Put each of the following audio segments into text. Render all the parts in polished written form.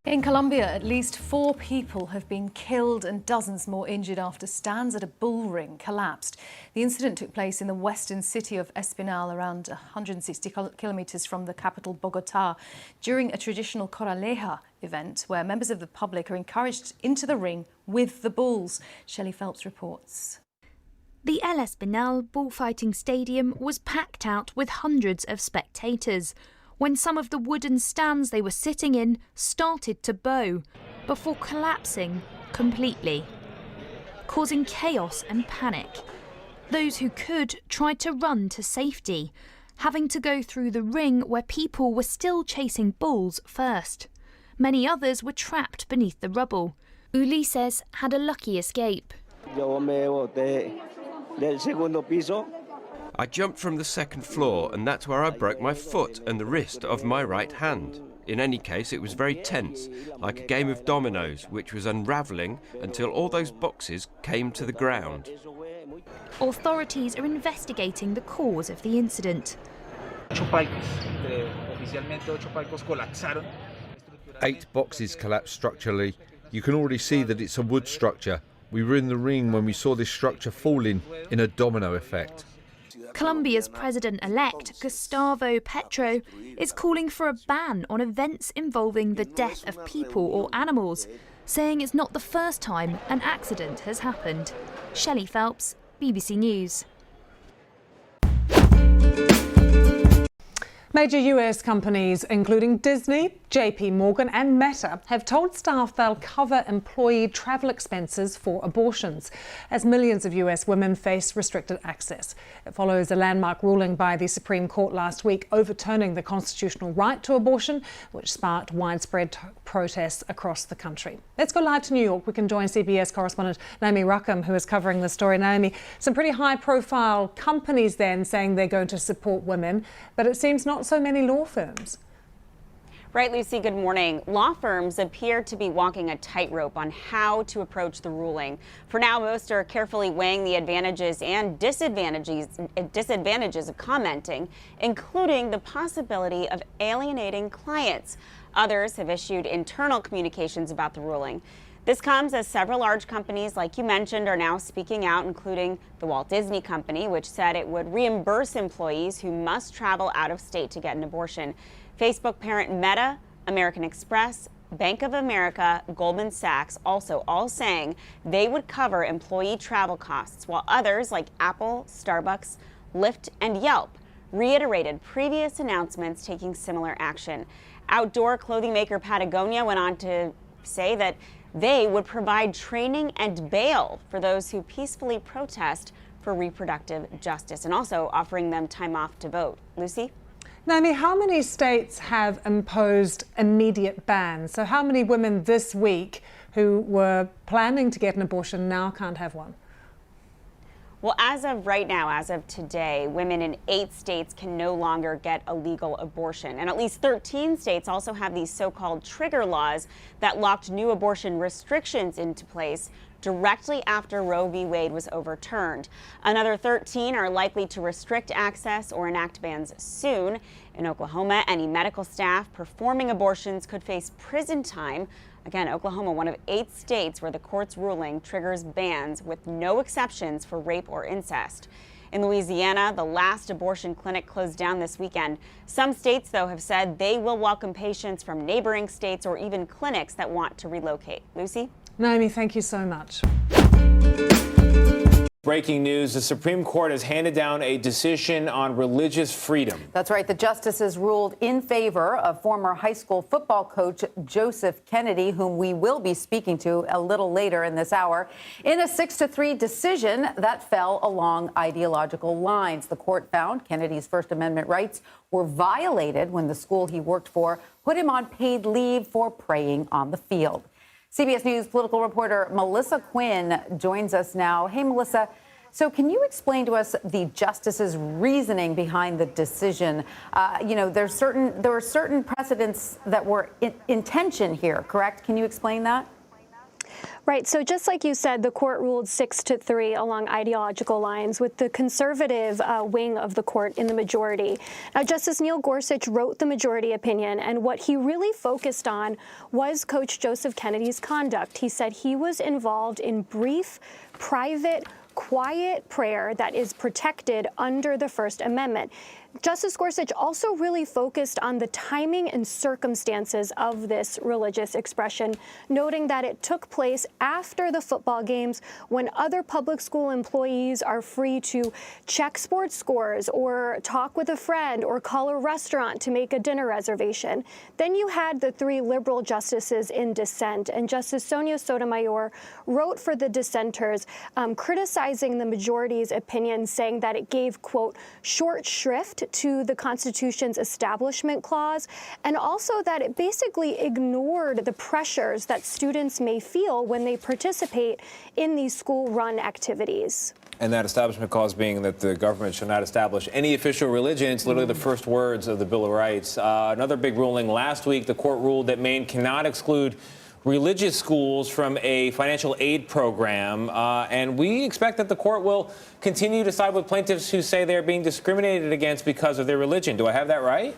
In Colombia, at least 4 people have been killed and dozens more injured after stands at a bull ring collapsed. The incident took place in the western city of Espinal, around 160 kilometers from the capital Bogotá, during a traditional Corraleja event where members of the public are encouraged into the ring with the bulls. Shelley Phelps reports. The El Espinal bullfighting stadium was packed out with hundreds of spectators when some of the wooden stands they were sitting in started to bow before collapsing completely, causing chaos and panic. Those who could tried to run to safety, having to go through the ring where people were still chasing bulls first. Many others were trapped beneath the rubble. Ulises had a lucky escape. I jumped from the second floor, and that's where I broke my foot and the wrist of my right hand. In any case, it was very tense, like a game of dominoes, which was unravelling until all those boxes came to the ground. Authorities are investigating the cause of the incident. 8 boxes collapsed structurally. You can already see that it's a wood structure. We were in the ring when we saw this structure falling in a domino effect. Colombia's president-elect, Gustavo Petro, is calling for a ban on events involving the death of people or animals, saying it's not the first time an accident has happened. Shelley Phelps, BBC News. Major US companies, including Disney, JP Morgan and Meta, have told staff they'll cover employee travel expenses for abortions, as millions of US women face restricted access. It follows a landmark ruling by the Supreme Court last week overturning the constitutional right to abortion, which sparked widespread protests across the country. Let's go live to New York. We can join CBS correspondent Naomi Ruckham, who is covering the story. Naomi, some pretty high-profile companies then saying they're going to support women, but it seems not so many law firms. Right, Lucy, good morning. Law firms appear to be walking a tightrope on how to approach the ruling. For now, most are carefully weighing the advantages and disadvantages of commenting, including the possibility of alienating clients. Others have issued internal communications about the ruling. This comes as several large companies, like you mentioned, are now speaking out, including the Walt Disney Company, which said it would reimburse employees who must travel out of state to get an abortion. Facebook parent Meta, American Express, Bank of America, Goldman Sachs also all saying they would cover employee travel costs, while others like Apple, Starbucks, Lyft, and Yelp reiterated previous announcements taking similar action. Outdoor clothing maker Patagonia went on to say that they would provide training and bail for those who peacefully protest for reproductive justice, and also offering them time off to vote. Lucy? Naomi, how many states have imposed immediate bans? So how many women this week who were planning to get an abortion now can't have one? Well, as of right now, as of today, women in 8 states can no longer get a legal abortion. And at least 13 states also have these so-called trigger laws that locked new abortion restrictions into place directly after RoeVWade was overturned. Another 13 are likely to restrict access or enact bans soon. In Oklahoma, any medical staff performing abortions could face prison time. Again, Oklahoma, one of 8 states where the court's ruling triggers bans with no exceptions for rape or incest. In Louisiana, the last abortion clinic closed down this weekend. Some states, though, have said they will welcome patients from neighboring states or even clinics that want to relocate. Lucy? Naomi, thank you so much. Breaking news, the Supreme Court has handed down a decision on religious freedom. That's right. The justices ruled in favor of former high school football coach Joseph Kennedy, whom we will be speaking to a little later in this hour, in a 6-3 decision that fell along ideological lines. The court found Kennedy's First Amendment rights were violated when the school he worked for put him on paid leave for praying on the field. CBS News political reporter Melissa Quinn joins us now. Hey, Melissa. So can you explain to us the justice's reasoning behind the decision? There were certain precedents that were in tension here, correct? Can you explain that? Right. So just like you said, the court ruled 6-3 along ideological lines, with the conservative wing of the court in the majority. Now, Justice Neil Gorsuch wrote the majority opinion, and what he really focused on was Coach Joseph Kennedy's conduct. He said he was involved in brief, private, quiet prayer that is protected under the First Amendment. Justice Gorsuch also really focused on the timing and circumstances of this religious expression, noting that it took place after the football games when other public school employees are free to check sports scores or talk with a friend or call a restaurant to make a dinner reservation. Then you had the 3 liberal justices in dissent, and Justice Sonia Sotomayor wrote for the dissenters, criticizing the majority's opinion, saying that it gave, quote, short shrift to the Constitution's Establishment Clause, and also that it basically ignored the pressures that students may feel when they participate in these school-run activities. And that Establishment Clause being that the government shall not establish any official religion. It's literally the first words of the Bill of Rights. Another big ruling last week, the court ruled that Maine cannot exclude religious schools from a financial aid program, and we expect that the court will continue to side with plaintiffs who say they're being discriminated against because of their religion. Do I have that right?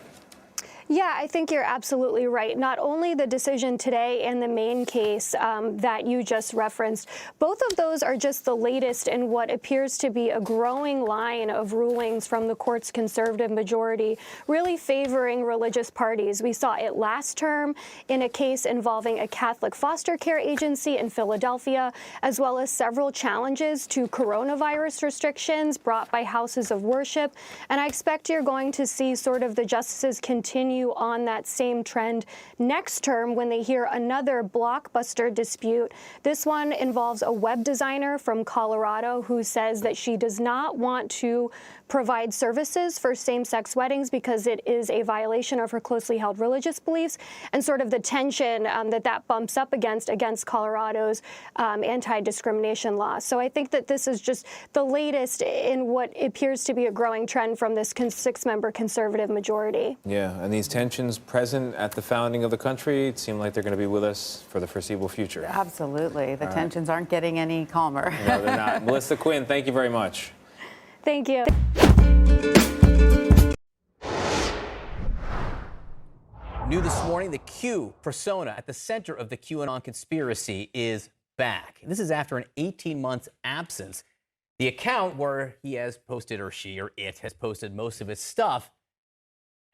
Yeah, I think you're absolutely right. Not only the decision today and the Maine case that you just referenced, both of those are just the latest in what appears to be a growing line of rulings from the court's conservative majority, really favoring religious parties. We saw it last term in a case involving a Catholic foster care agency in Philadelphia, as well as several challenges to coronavirus restrictions brought by houses of worship. And I expect you're going to see sort of the justices continue on that same trend next term when they hear another blockbuster dispute. This one involves a web designer from Colorado who says that she does not want to provide services for same-sex weddings because it is a violation of her closely held religious beliefs, and sort of the tension that bumps up against Colorado's anti-discrimination law. So I think that this is just the latest in what appears to be a growing trend from this 6-member conservative majority. Yeah, and these tensions present at the founding of the country, it seemed like they're going to be with us for the foreseeable future. Absolutely. The tensions aren't getting any calmer. No, they're not. Melissa Quinn, thank you very much. Thank you. New this morning, the Q persona at the center of the QAnon conspiracy is back. This is after an 18-month absence. The account where he has posted, or she or it has posted most of his stuff,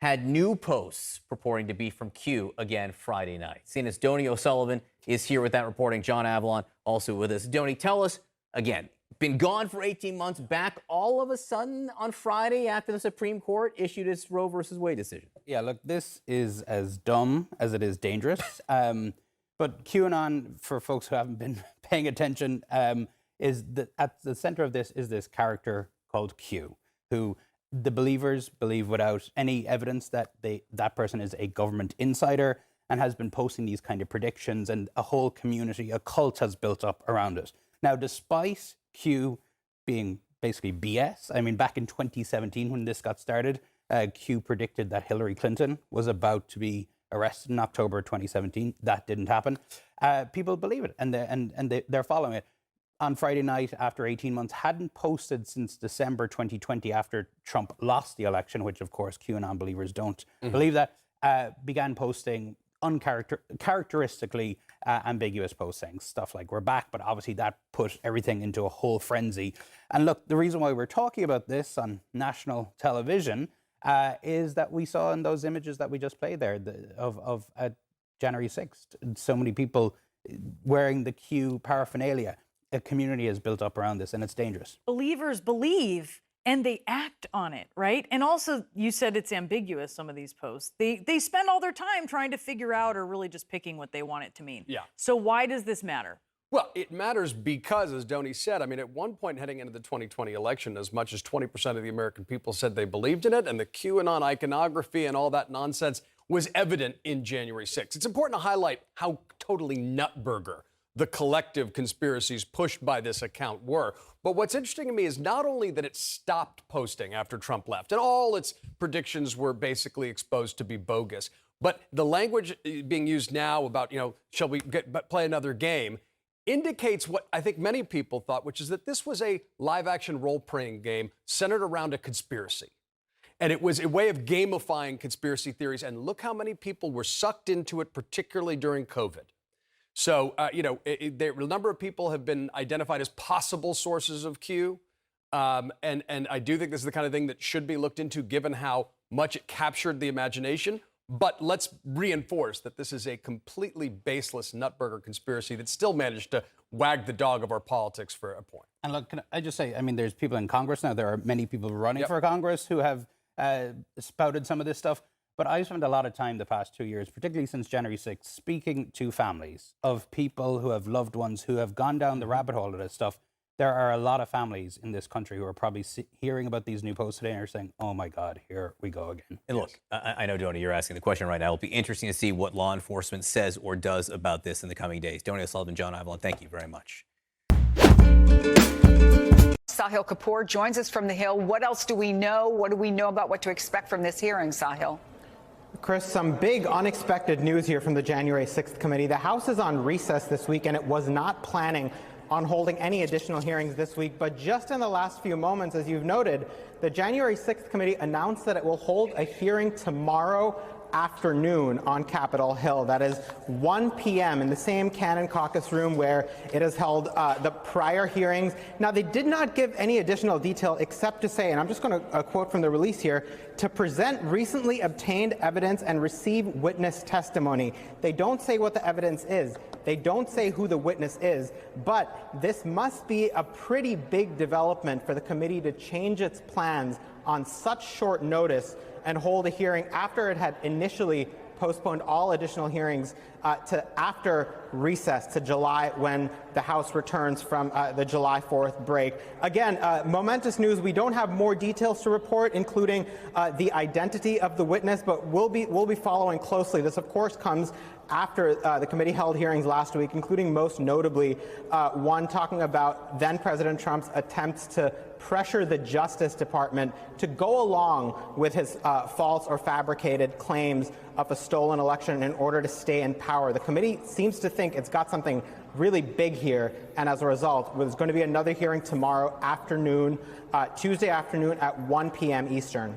had new posts purporting to be from Q again Friday night. CNN's Donnie O'Sullivan is here with that reporting. John Avalon also with us. Donnie, tell us again. Been gone for 18 months, back all of a sudden on Friday after the Supreme Court issued its Roe versus Wade decision. Yeah, look, this is as dumb as it is dangerous. But QAnon, for folks who haven't been paying attention, at the center of this is this character called Q, who the believers believe without any evidence that that person is a government insider and has been posting these kind of predictions, and a whole community, a cult has built up around it. Now, despite Q being basically BS. I mean, back in 2017 when this got started, Q predicted that Hillary Clinton was about to be arrested in October 2017. That didn't happen. People believe it, and they're following it. On Friday night, after 18 months, hadn't posted since December 2020 after Trump lost the election, which of course QAnon believers don't believe that, began posting uncharacteristically ambiguous postings, stuff like "we're back," but obviously that put everything into a whole frenzy. And look, the reason why we're talking about this on national television is that we saw in those images that we just played there of January 6th, so many people wearing the Q paraphernalia. A community is built up around this, and it's dangerous. Believers believe and they act on it, right? And also, you said it's ambiguous, some of these posts. They spend all their time trying to figure out, or really just picking what they want it to mean. Yeah. So why does this matter? Well, it matters because, as Donnie said, I mean, at one point heading into the 2020 election, as much as 20% of the American people said they believed in it, and the QAnon iconography and all that nonsense was evident in January 6th. It's important to highlight how totally nutburger the collective conspiracies pushed by this account were. But what's interesting to me is not only that it stopped posting after Trump left, and all its predictions were basically exposed to be bogus, but the language being used now about, shall we play another game, indicates what I think many people thought, which is that this was a live-action role-playing game centered around a conspiracy. And it was a way of gamifying conspiracy theories. And look how many people were sucked into it, particularly during COVID. So, a number of people have been identified as possible sources of Q. And I do think this is the kind of thing that should be looked into, given how much it captured the imagination. But let's reinforce that this is a completely baseless nutburger conspiracy that still managed to wag the dog of our politics for a point. And look, can I just say, I mean, there's people in Congress now. There are many people running for Congress who have spouted some of this stuff. But I've spent a lot of time the past 2 years, particularly since January 6th, speaking to families of people who have loved ones who have gone down the rabbit hole of this stuff. There are a lot of families in this country who are probably hearing about these new posts today and are saying, oh my God, here we go again. And look, I know, Donny, you're asking the question right now. It'll be interesting to see what law enforcement says or does about this in the coming days. Donny O'Sullivan, John Ivelon, thank you very much. Sahil Kapoor joins us from the Hill. What else do we know? What do we know about what to expect from this hearing, Sahil? Chris, some big unexpected news here from the January 6th committee. The House is on recess this week, and it was not planning on holding any additional hearings this week. But just in the last few moments, as you've noted, the January 6th committee announced that it will hold a hearing tomorrow afternoon on Capitol Hill. That is 1 p.m. in the same Cannon Caucus room where it has held the prior hearings. Now, they did not give any additional detail except to say, and I'm just going to quote from the release here, to present recently obtained evidence and receive witness testimony. They don't say what the evidence is. They don't say who the witness is, but this must be a pretty big development for the committee to change its plans on such short notice and hold a hearing after it had initially postponed all additional hearings to after recess to July, when the House returns from the July 4th break. Again, momentous news. We don't have more details to report, including the identity of the witness, but we'll be following closely. This, of course, comes after the committee held hearings last week, including most notably one talking about then President Trump's attempts to pressure the Justice Department to go along with his false or fabricated claims of a stolen election in order to stay in power. The committee seems to think it's got something really big here, and as a result, there's going to be another hearing tomorrow afternoon, Tuesday afternoon at 1 p.m. Eastern.